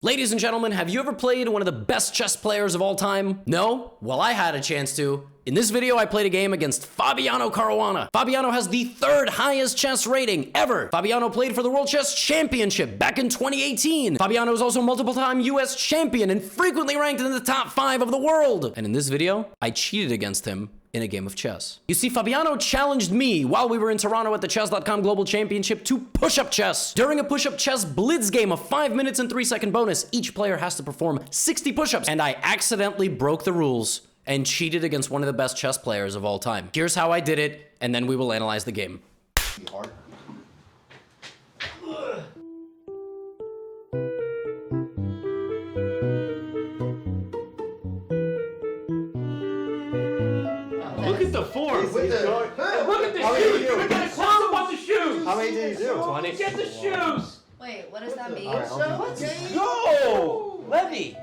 Ladies and gentlemen, have you ever played one of the best chess players of all time? No? Well, I had a chance to. In this video, I played a game against Fabiano Caruana. Fabiano has the third highest chess rating ever. Fabiano played for the World Chess Championship back in 2018. Fabiano is also multiple-time US champion and frequently ranked in the top 5 of the world. And in this video, I cheated against him in a game of chess. You see, Fabiano challenged me while we were in Toronto at the Chess.com Global Championship to push-up chess. During a push-up chess blitz game of 5 minutes and 3-second bonus, each player has to perform 60 push-ups, and I accidentally broke the rules and cheated against one of the best chess players of all time. Here's how I did it, and then we will analyze the game. Look at the form. Look at the shoes. Look at the close up on the shoes. How many did you do? 20. Get the shoes. Wait, what does that mean? Let's go, Levy.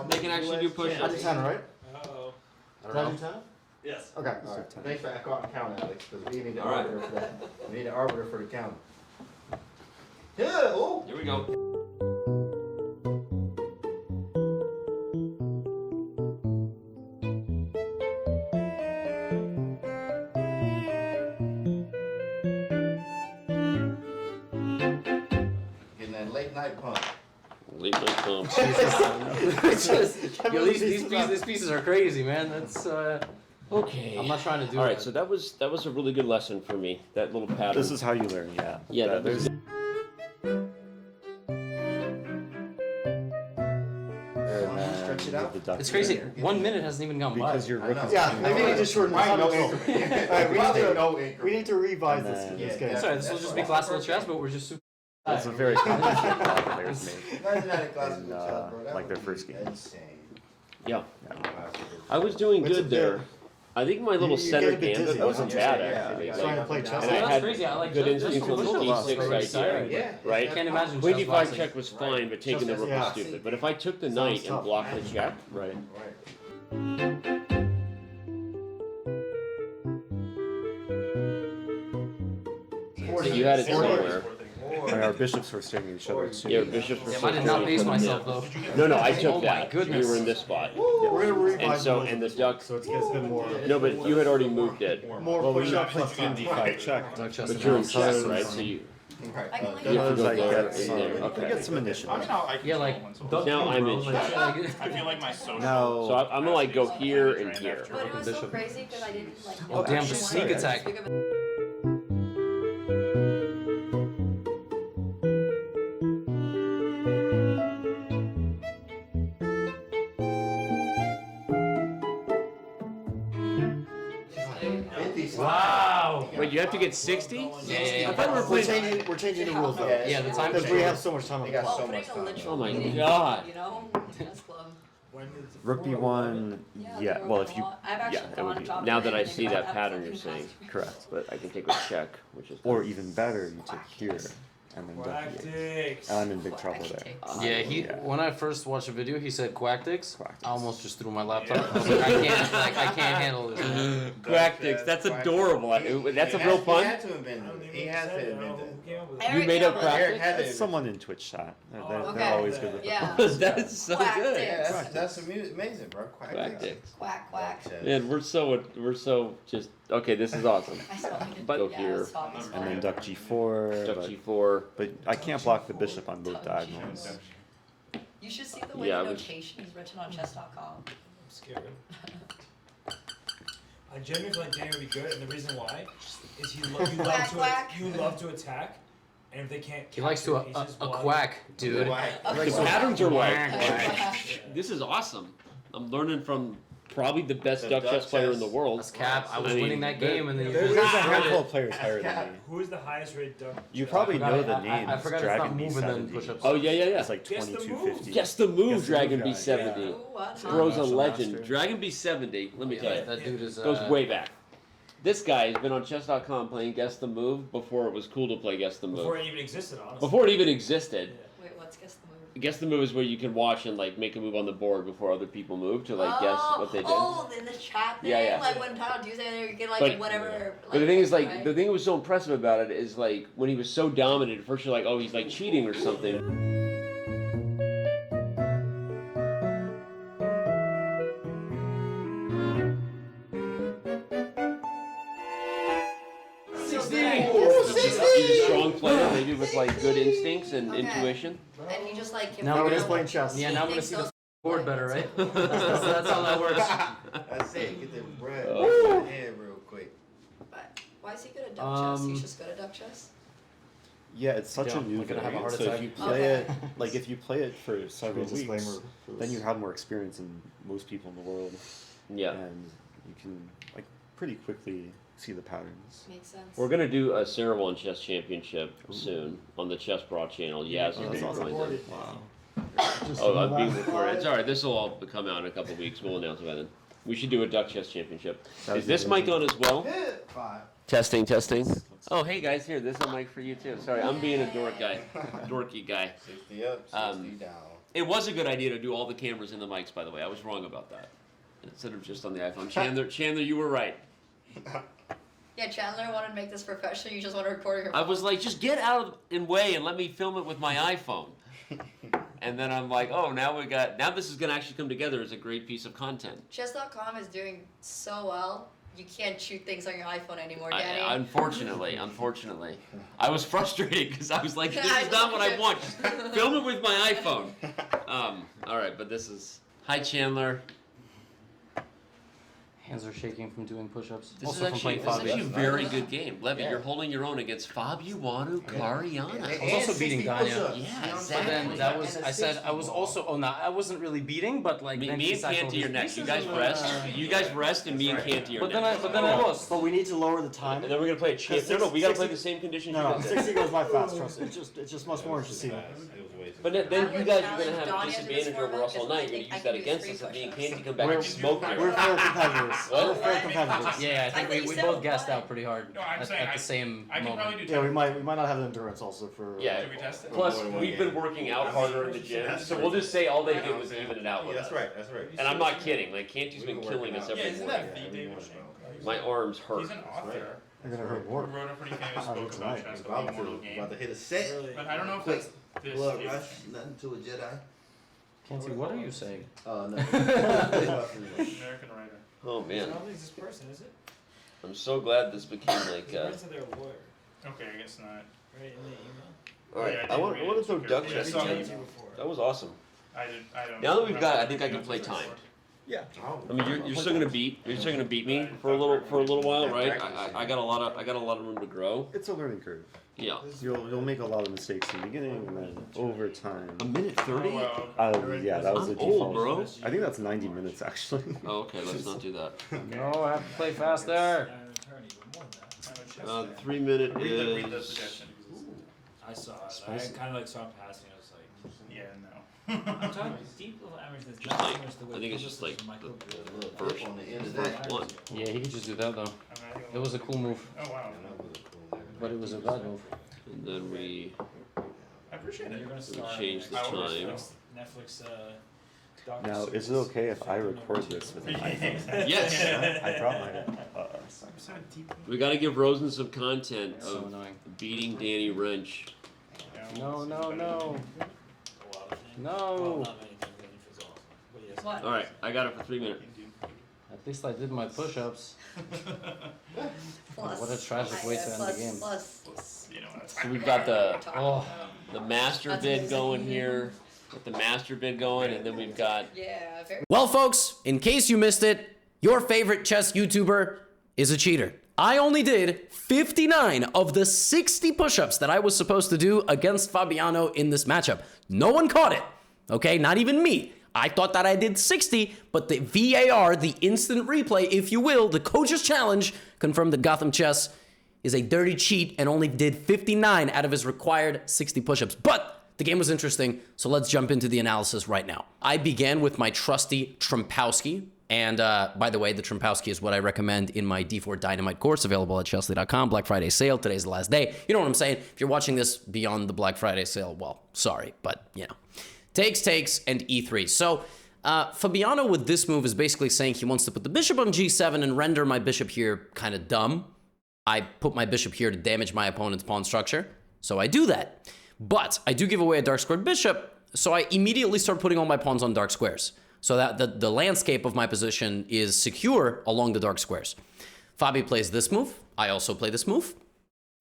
They can actually do push-ups. I did 10, right? Uh-oh. Did I do 10? Yes. Okay. All right. Thanks for count, Alex, because we need an All right. arbiter for that. We need an arbiter for the count. Yeah. Oh. Here we go. Getting that late night pump. Late night pump. Yo, these pieces are crazy, man. That's Okay. I'm not trying to do All right, that. so that was a really good lesson for me. That little pattern. This is how you learn, yeah. yeah. That was, Stretch it out. It's crazy. 1 minute hasn't even gone by. Because you're I know. rookies. Yeah, maybe we just shorten Why the no time. increment? Alright, We need to revise And this then- this Yeah, game. That's alright, this will just be classical chess, but we're just super. That's a very common mistake a lot of players make. Imagine that in classical in, chess, bro. That like would their first be game. Insane. yeah. I was doing What's good it there. do? I think my little You center get a bit gambit dizzy. wasn't Yeah, bad yeah, actually. yeah. Like, Trying to play chess. and I That's had crazy. I like good chess. instincts Just with for the push-ups. D6 Very exciting. idea. Yeah. Right? I can't imagine Queen chess d5 lasting. check was fine, but taking the Just- rook yeah. was stupid. But if I took the knight and tough. blocked the check, Right. Right. so you had it somewhere. And our bishops were staring at each other too. Yeah, bishops were Damn, so I did not close. pace myself though. No, I took Oh my that. goodness. We were in this spot. Oh, We're gonna revise And so, the and the rules duck. so it gets a bit more. No, but you had already moved it. More Well, we push-ups play plus Queen time. d5 check. But you're in chess, right? So you Right. I can like you have to Those go I there get and some, there. you Okay. get some initiative. Yeah, like Now I'm in like, chess. I feel like my social. No. So I'm gonna like go here and here. But it was so Bishop. crazy because I didn't like. Oh, damn, the actually sneak want to attack. speak of it. Wow. Wait, you have to get 60? Yeah. I thought we were playing. We're changing the rules though. Yeah, the time Because we have so much time on They the got clock. so Putting much a time. literal Oh my meeting, God. You know, chess club. Rook b1, yeah, well if you, I've actually yeah, it would gone be. dropped Now in that I and see got that pattern you're fucking saying. class. Correct. But I can take a check, which is. Or even better, you take here and then duck e8. Tactics. And I'm in big trouble there. Yeah, when I first watched the video, he said quacktix. Quacktix. I almost just threw my laptop. I was like, I can't handle this. Man. Quacktix, that's adorable. That's a real He pun. had to invent it. He had to invent it. Eric made up Campbell. Quack- Eric had to It's someone in Twitch chat. They're Okay. always good with the Yeah. That's so Quacktix. good. Yeah, that's amazing, bro. Quacktix. Quack quack. Man, we're so just okay. This is awesome. I still need to But go go here. And then duck g4. Duck but, g4. but I can't block the bishop on both diagonals. You should see the way Yeah, the I was- notation is written on chess.com. I'm scared. I genuinely feel like Danny would be good, and the reason why is Quack, quack. you love to attack, and if they can't. He likes to capture pieces a while quack, dude. The patterns are like. Quack. This is awesome. I'm learning from probably the best The duck duck chess player in chess. the world. That's cap. I was I mean, winning that game, and then you There's just a destroyed handful it. of players higher than me. Who is the highest rated duck? You chess probably player? know the I names. forgot it's Dragon not moving then B70. push-ups. Oh yeah. It's like Guess the 2250. Guess the move, Guess the Dragon move guy, B70. Ooh, what? Bro's a National legend. master. Dragon B70. Let me tell Yeah, you, that dude is goes way back. This guy has been on chess.com playing Guess the Move before it was cool to play Guess the Move. Before it even existed, honestly. Before it even existed. Wait, what's guess the move? Guess the move is where you can watch and like make a move on the board before other people move to like guess what they did. Oh, in the chat thing, Yeah. like when Tyler do something, you get like But- whatever. But the thing is, like, right? the thing that was so impressive about it is, like, when he was so dominant, at first you're like, oh, he's, like, cheating or something. He's a strong player, maybe with, like, good instincts and Okay. intuition. And he just like Now we're figure just out playing what chess. he Yeah, now I'm gonna thinks see those the board better, right? like. That's how that works. That's it. Get the bread Oh. out of hand real quick. But why is he good at duck chess? He's just good at duck chess. Yeah, it's such Yeah, a new we're gonna have a variant. heart So if attack. you play Okay. it, like if you play it for several weeks, Disclaimer for then this. you have more experience than most people in the world, Yeah. and you can like pretty quickly see the patterns. Makes sense. We're gonna do a Cerebon Chess Championship soon on the Chess Bra channel. Yaz Oh, will be that's awesome. joined in. Wow. Oh, I'm being recorded. It's alright, this will all come out in a couple weeks. We'll announce it by then. We should do a Duck Chess Championship. That'd Is be this mic on as well? Hit 5. Testing, testing. Oh, hey guys, here, this is a mic for you too. Sorry, I'm being a dork guy. Dorky guy. 60 up, 60 down. It was a good idea to do all the cameras in the mics, by the way. I was wrong about that. Instead of just on the iPhone. Chandler, you were right. Yeah, Chandler wanted to make this professional. You just want to record your. I was like, just get out of the way and let me film it with my iPhone. And then I'm like, oh, now this is gonna actually come together as a great piece of content. Chess.com is doing so well. You can't shoot things on your iPhone anymore, Danny. Unfortunately, I was frustrated because I was like, this I is not what I know. want. Just film it with my iPhone. All right, but this is. Hi, Chandler. Hands are shaking from doing push-ups. This Also is from actually, playing this is actually a Fabi. very good game. Levy, Yeah. you're holding your own against Fabiano Cariana. I was also beating Danya. Yeah, But exactly. then that was, I said, I was also, oh no, I wasn't really beating, but like. Me then and he cycled Canty are his next. You pieces guys and, rest. You guys rest, and me and Canty are But next. then I lost. But we need to lower the time. And then we're gonna play a champ. No, we gotta play the same conditions you No, guys did. 60 goes by fast. Trust me. It's just much more interesting. But then I you would guys are challenge gonna have a Danya to this disadvantage over format us all because I night. You're think gonna I use can that do against three us if me and push-ups. Canty come back We're- and smoke We're you. fair competitors. What? We're fair competitors. Yeah, I think I thought we you both said gassed one. out pretty hard No, I'm at saying the same I can moment. probably do Yeah, 10. we might not have the endurance also for. Yeah. Should we test it? Plus, we've been working out harder in the gym, so we'll just say all they did was even it out Yeah, with that's us. right, that's right. And I'm not kidding. Like Canty's been killing us Yeah, every isn't morning. that the David Shane? My arms hurt. He's an author You're gonna hurt who more. wrote a pretty famous Oh, book about tonight. chess About called Immortal to, Game. about to hit a set. But I don't know if Quick. that's this. Blood if- rush, nothing to a Jedi. Canty, what are you saying? No. American writer. Oh I man, don't think it's this person, is it? I'm so glad this became like. It said they're a lawyer, Okay, I guess not. right in the email. All right, Yeah, I I did want read to it. throw Okay. duck Yeah, chess. I saw I it. told you before. That was awesome. I don't. Now that we've I'm got, not I think I can gonna play do it. timed. Yeah. I mean, you're still gonna beat. You're still gonna beat me for a little while, right? I got a lot of room to grow. It's a learning curve. Yeah. You'll make a lot of mistakes in the beginning, and then over time. A minute Oh, 30. wow. Yeah, that was I'm the old, default. bro. I think that's 90 minutes actually. Oh, okay. Let's not do that. No, I have to play faster. I'm an attorney, but more than that. I'm a chess fan. 3 minute Read the is. suggestion. I saw it. I kind of like saw it passing. I was like, Yeah, no. I'm talking deep level average. That's Just not like- similar to the way I think it's Phillips just like and Michael the- did. Little First- dip on the end of that. One. Yeah, he could just do that though. I'm not gonna It was a cool move, Oh wow. but it was a bad move. And then we I appreciate You're it. gonna start change the next time. Netflix. Doc Now, is it series. okay if I record this with an iPhone? Yes. I brought my. I'm so deep. We got to give Rosen some content So of annoying. beating Danny Wrench. No. A lot of things. No. Well, not many things that he feels awesome. But yes. What? All right, I got it for 3 minutes. At least I did my push-ups. Plus, What a tragic way to end the plus, game. Plus. You know what? So we've got the Oh, master That's bid amazing. going here, with the master bid going, and then we've got Yeah, very. well, folks, in case you missed it, your favorite chess YouTuber is a cheater. I only did 59 of the 60 push-ups that I was supposed to do against Fabiano in this matchup. No one caught it, okay? Not even me. I thought that I did 60, but the VAR, the instant replay, if you will, the coach's challenge, confirmed that Gotham Chess is a dirty cheat and only did 59 out of his required 60 push-ups. But the game was interesting, so let's jump into the analysis right now. I began with my trusty Trumpowski. And by the way, the Trumpowski is what I recommend in my D4 Dynamite course, available at Chesley.com. Black Friday sale. Today's the last day. You know what I'm saying? If you're watching this beyond the Black Friday sale, well, sorry, but you know. takes, and e3. So Fabiano with this move is basically saying he wants to put the bishop on g7 and render my bishop here kind of dumb. I put my bishop here to damage my opponent's pawn structure, so I do that. But I do give away a dark squared bishop, so I immediately start putting all my pawns on dark squares, so that the landscape of my position is secure along the dark squares. Fabi plays this move, I also play this move,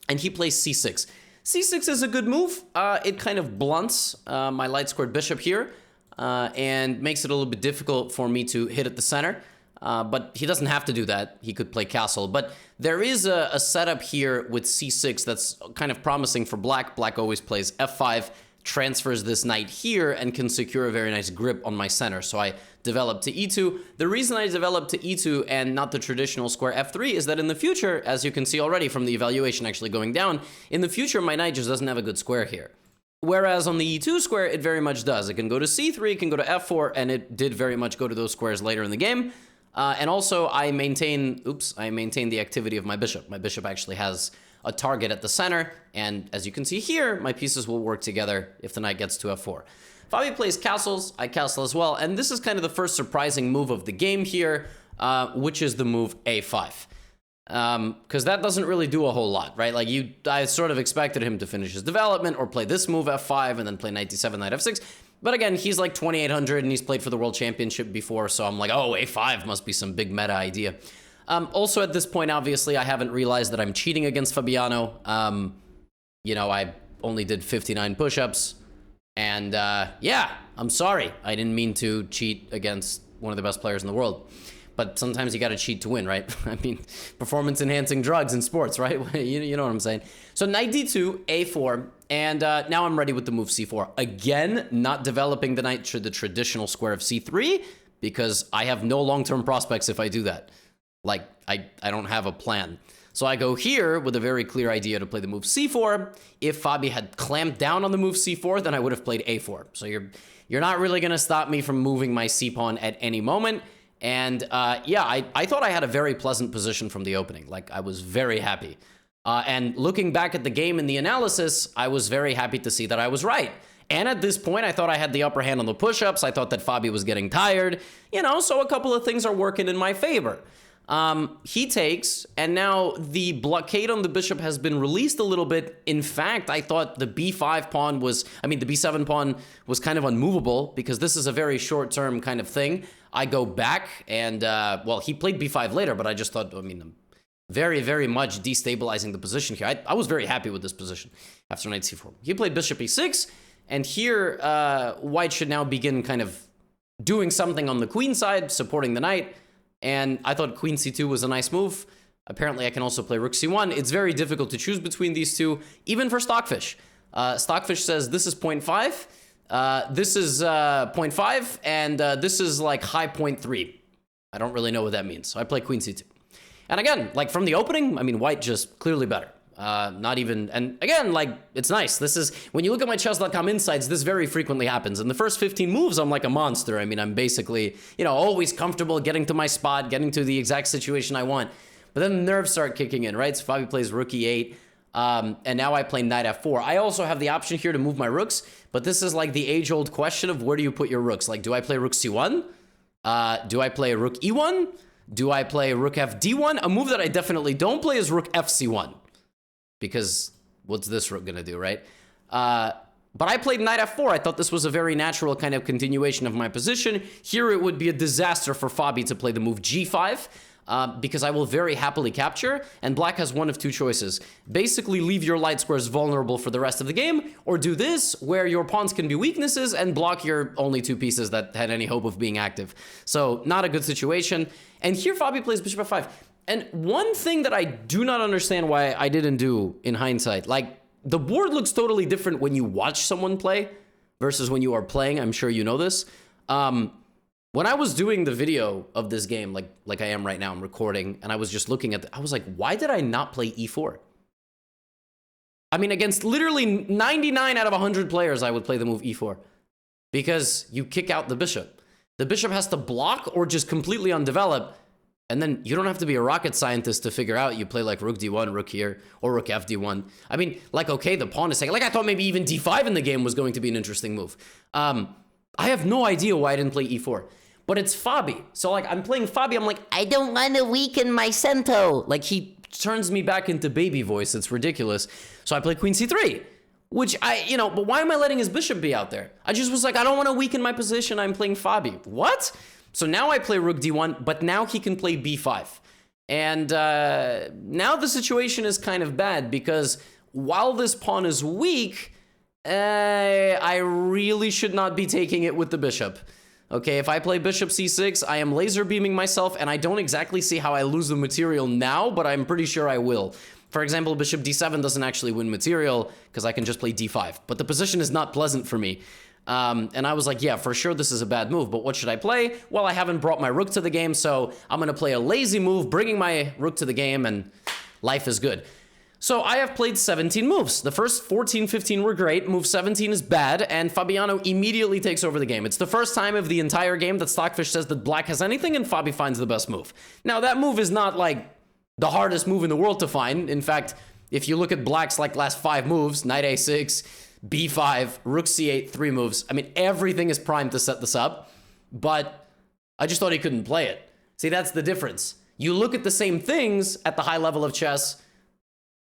and he plays c6. c6 is a good move. It kind of blunts my light squared bishop here, and makes it a little bit difficult for me to hit at the center. But he doesn't have to do that. He could play castle. But there is a setup here with c6 that's kind of promising for black. Black always plays f5, transfers this knight here, and can secure a very nice grip on my center. So I develop to e2. The reason I developed to e2 and not the traditional square f3 is that in the future, as you can see already from the evaluation actually going down, in the future my knight just doesn't have a good square here. Whereas on the e2 square, it very much does. It can go to c3, it can go to f4, and it did very much go to those squares later in the game. And also, I maintain the activity of my bishop. My bishop actually has a target at the center, and as you can see here, my pieces will work together if the knight gets to f4. Fabi plays castles, I castle as well, and this is kind of the first surprising move of the game here, which is the move a5. Because that doesn't really do a whole lot, right? Like, I sort of expected him to finish his development or play this move f5 and then play knight d7, knight f6. But again, he's like 2,800 and he's played for the World Championship before, so I'm like, oh, a5 must be some big meta idea. Also, at this point, obviously, I haven't realized that I'm cheating against Fabiano. You know, I only did 59 push-ups. And yeah, I'm sorry. I didn't mean to cheat against one of the best players in the world. But sometimes you gotta cheat to win, right? I mean, performance-enhancing drugs in sports, right? You know what I'm saying? So knight d2, a4, and now I'm ready with the move c4. Again, not developing the knight to the traditional square of c3, because I have no long-term prospects if I do that. Like, I don't have a plan. So I go here with a very clear idea to play the move c4. If Fabi had clamped down on the move c4, then I would have played a4. So you're not really gonna stop me from moving my c-pawn at any moment. And yeah, I thought I had a very pleasant position from the opening. Like, I was very happy. And looking back at the game in the analysis, I was very happy to see that I was right. And at this point, I thought I had the upper hand on the push-ups. I thought that Fabi was getting tired. You know, so a couple of things are working in my favor. He takes, and now the blockade on the bishop has been released a little bit. In fact, I thought the b5 pawn was, the b7 pawn was kind of unmovable, because this is a very short-term kind of thing. I go back, and, well, he played b5 later, but I just thought, I'm very, very much destabilizing the position here. I was very happy with this position after knight c4. He played bishop e6, and here, white should now begin kind of doing something on the queen side, supporting the knight. And I thought queen c2 was a nice move. Apparently, I can also play rook c1. It's very difficult to choose between these two, even for Stockfish. Stockfish says this is 0.5, this is 0.5, and this is like high 0.3. I don't really know what that means. So I play queen c2. And again, like from the opening, white just clearly better. Not even, and again, like, it's nice. This is, when you look at my chess.com insights, this very frequently happens. In the first 15 moves, I'm like a monster. I'm basically, always comfortable getting to my spot, getting to the exact situation I want. But then the nerves start kicking in, right? So Fabi plays rook e8, and now I play knight f4. I also have the option here to move my rooks, but this is like the age-old question of where do you put your rooks? Like, do I play rook c1? Do I play rook e1? Do I play rook fd1? A move that I definitely don't play is rook fc1. Because what's this rook gonna do, right? But I played knight f4. I thought this was a very natural kind of continuation of my position. Here it would be a disaster for Fabi to play the move g5, because I will very happily capture, and black has one of two choices. Basically leave your light squares vulnerable for the rest of the game, or do this, where your pawns can be weaknesses and block your only two pieces that had any hope of being active. So, not a good situation. And here Fabi plays bishop f5. And one thing that I do not understand why I didn't do in hindsight, like, the board looks totally different when you watch someone play versus when you are playing. I'm sure you know this. When I was doing the video of this game, like I am right now, I'm recording, and I was just looking at I was like, why did I not play e4? Against literally 99 out of 100 players, I would play the move e4. Because you kick out the bishop. The bishop has to block or just completely undevelop. And then you don't have to be a rocket scientist to figure out you play like rook d1, rook here, or rook fd1. Okay, the pawn is saying, like, I thought maybe even d5 in the game was going to be an interesting move. I have no idea why I didn't play e4. But it's Fabi. So like I'm playing Fabi, I'm like, I don't want to weaken my cento. Like he turns me back into baby voice. It's ridiculous. So I play queen c3, which but why am I letting his bishop be out there? I just was like, I don't want to weaken my position. I'm playing Fabi. What? So now I play rook d1, but now he can play b5. And now the situation is kind of bad because while this pawn is weak, I really should not be taking it with the bishop. Okay, if I play bishop c6, I am laser beaming myself, and I don't exactly see how I lose the material now, but I'm pretty sure I will. For example, bishop d7 doesn't actually win material, because I can just play d5. But the position is not pleasant for me. And I was like, yeah, for sure this is a bad move, but what should I play? Well, I haven't brought my rook to the game, so I'm going to play a lazy move, bringing my rook to the game, and life is good. So I have played 17 moves. The first 14, 15 were great. Move 17 is bad, and Fabiano immediately takes over the game. It's the first time of the entire game that Stockfish says that black has anything, and Fabi finds the best move. Now, that move is not, like, the hardest move in the world to find. In fact, if you look at black's, like, last 5 moves, knight a6, b5, rook c8, 3 moves. I mean, everything is primed to set this up, but I just thought he couldn't play it. See, that's the difference. You look at the same things at the high level of chess,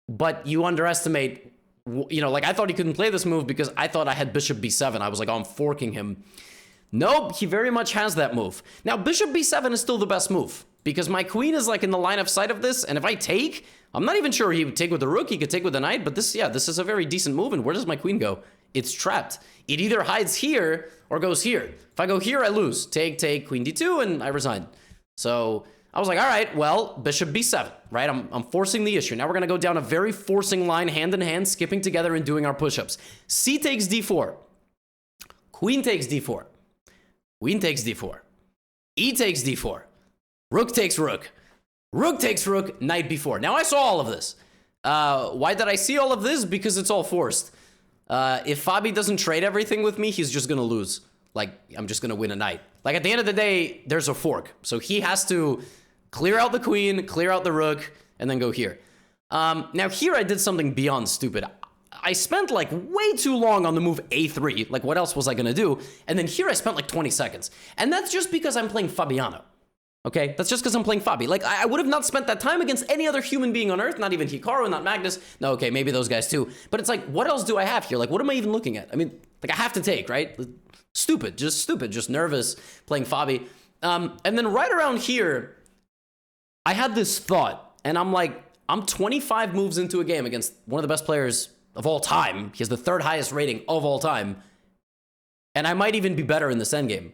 but you underestimate, like I thought he couldn't play this move because I thought I had bishop b7. I was like, oh, I'm forking him. Nope, he very much has that move. Now, bishop b7 is still the best move because my queen is like in the line of sight of this, and if I take, I'm not even sure he would take with the rook, he could take with the knight, but this is a very decent move, and where does my queen go? It's trapped. It either hides here or goes here. If I go here, I lose. Take, queen d2, and I resign. So I was like, all right, well, bishop b7, right? I'm forcing the issue. Now we're going to go down a very forcing line, hand in hand, skipping together and doing our push-ups. C takes d4. Queen takes d4. Queen takes d4. E takes d4. Rook takes rook. Rook takes rook, knight b4. Now I saw all of this. Why did I see all of this? Because it's all forced. If Fabi doesn't trade everything with me, he's just going to lose. Like, I'm just going to win a knight. Like, at the end of the day, there's a fork. So he has to clear out the queen, clear out the rook, and then go here. Now here I did something beyond stupid. I spent like way too long on the move a3. Like what else was I gonna do? And then here I spent like 20 seconds. And that's just because I'm playing Fabiano. Okay, that's just because I'm playing Fabi. Like I would have not spent that time against any other human being on earth, not even Hikaru, not Magnus. No, okay, maybe those guys too. But it's like, what else do I have here? Like, what am I even looking at? I mean, like I have to take, right? Stupid, just nervous playing Fabi. And then right around here, I had this thought, and I'm like, I'm 25 moves into a game against one of the best players of all time. He has the 3rd highest rating of all time. And I might even be better in this endgame.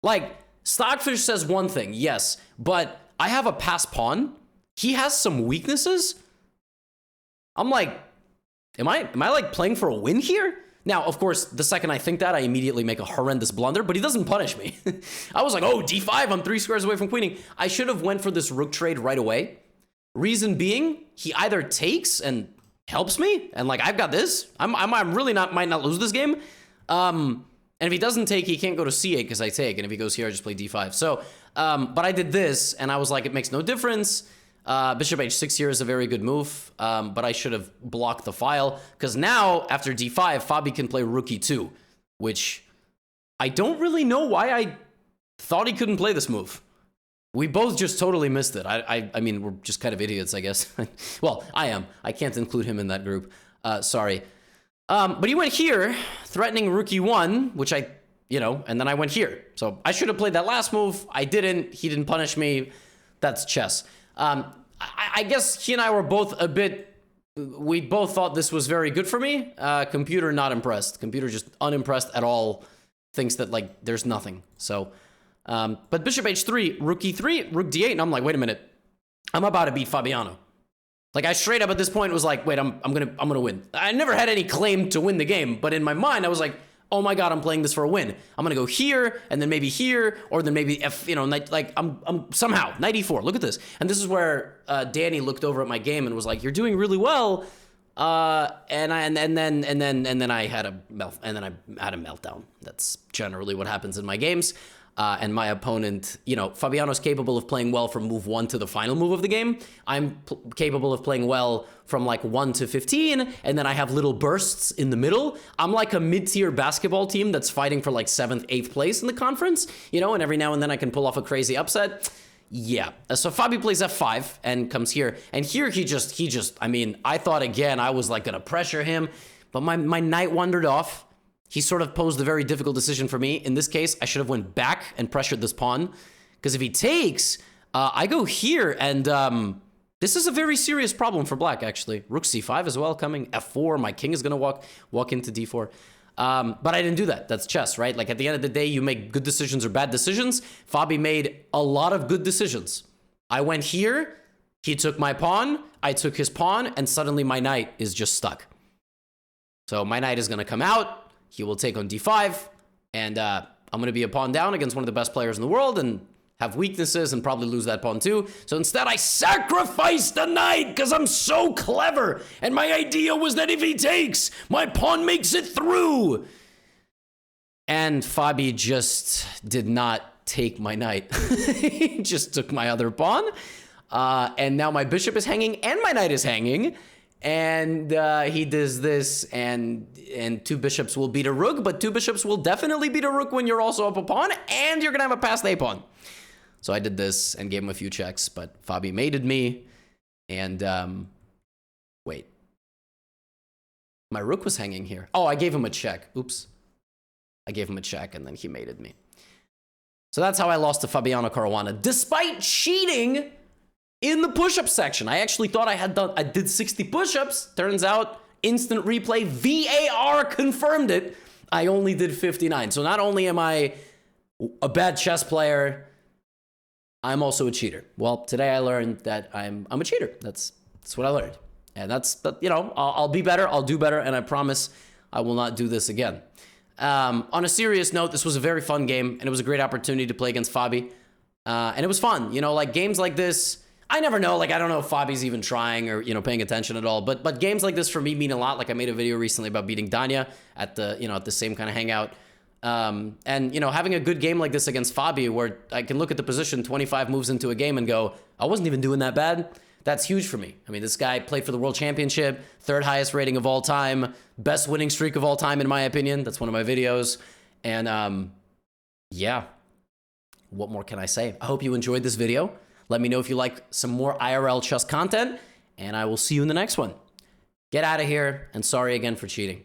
Like, Stockfish says one thing, yes, but I have a pass pawn. He has some weaknesses. I'm like, am I like playing for a win here? Now, of course, the second I think that, I immediately make a horrendous blunder, but he doesn't punish me. I was like, oh, d5, I'm 3 squares away from queening. I should have went for this rook trade right away. Reason being, he either takes and helps me, and like, I've got this. I'm really might not lose this game. And if he doesn't take, he can't go to c8 because I take, and if he goes here, I just play d5. So, but I did this, and I was like, it makes no difference. Bishop h6 here is a very good move, but I should have blocked the file, because now, after d5, Fabi can play rook e2, which I don't really know why I thought he couldn't play this move. We both just totally missed it. I mean, we're just kind of idiots, I guess. Well, I am. I can't include him in that group. Sorry. But he went here, threatening rook e1, which and then I went here. So I should have played that last move. I didn't. He didn't punish me. That's chess. I guess he and I were both we both thought this was very good for me. Computer not impressed. Computer just unimpressed at all. Thinks that, like, there's nothing. So, but bishop h3, rook e3, rook d8, and I'm like, wait a minute. I'm about to beat Fabiano. Like, I straight up at this point was like, wait, I'm gonna win. I never had any claim to win the game, but in my mind, I was like, oh my god, I'm playing this for a win. I'm gonna go here, and then maybe here, or then maybe I'm somehow knight e4. Look at this, and this is where Danny looked over at my game and was like, "You're doing really well." And then I had a meltdown. That's generally what happens in my games. and my opponent, you know, Fabiano's capable of playing well from move 1 to the final move of the game. I'm capable of playing well from like 1 to 15, and then I have little bursts in the middle. I'm like a mid-tier basketball team that's fighting for like 7th, 8th place in the conference, you know, and every now and then I can pull off a crazy upset. Yeah, so Fabi plays f5 and comes here, and here he just, I mean, I thought again I was like gonna pressure him, but my knight wandered off. He sort of posed a very difficult decision for me. In this case, I should have went back and pressured this pawn, because if he takes, I go here, and this is a very serious problem for black, actually. Rook c5 as well coming, f4, my king is gonna walk into d4. But I didn't do that. That's chess, right? Like at the end of the day, you make good decisions or bad decisions. Fabi made a lot of good decisions. I went here, he took my pawn, I took his pawn, and suddenly my knight is just stuck. So my knight is gonna come out, he will take on d5, and I'm gonna be a pawn down against one of the best players in the world and have weaknesses and probably lose that pawn too. So instead I sacrificed the knight because I'm so clever. And my idea was that if he takes, my pawn makes it through. And Fabi just did not take my knight. He just took my other pawn. And now my bishop is hanging and my knight is hanging. And he does this, and 2 bishops will beat a rook, but 2 bishops will definitely beat a rook when you're also up a pawn, and you're gonna have a passed a pawn. So I did this and gave him a few checks, but Fabi mated me, and wait. My rook was hanging here. Oh, I gave him a check. Oops. I gave him a check, and then he mated me. So that's how I lost to Fabiano Caruana, despite cheating in the push-up section. I actually thought I did 60 push-ups. Turns out, instant replay, VAR confirmed it. I only did 59. So not only am I a bad chess player, I'm also a cheater. Well, today I learned that I'm a cheater. That's what I learned. And you know, I'll be better, I'll do better, and I promise I will not do this again. On a serious note, this was a very fun game, and it was a great opportunity to play against Fabi. And it was fun. You know, like games like this, I never know, like I don't know if Fabi's even trying or, you know, paying attention at all, but games like this for me mean a lot. Like I made a video recently about beating Danya at the, you know, at the same kind of hangout. And, you know, having a good game like this against Fabi where I can look at the position 25 moves into a game and go, I wasn't even doing that bad. That's huge for me. I mean, this guy played for the World Championship, 3rd highest rating of all time, best winning streak of all time, in my opinion. That's one of my videos. And, yeah, what more can I say? I hope you enjoyed this video. Let me know if you like some more IRL chess content, and I will see you in the next one. Get out of here, and sorry again for cheating.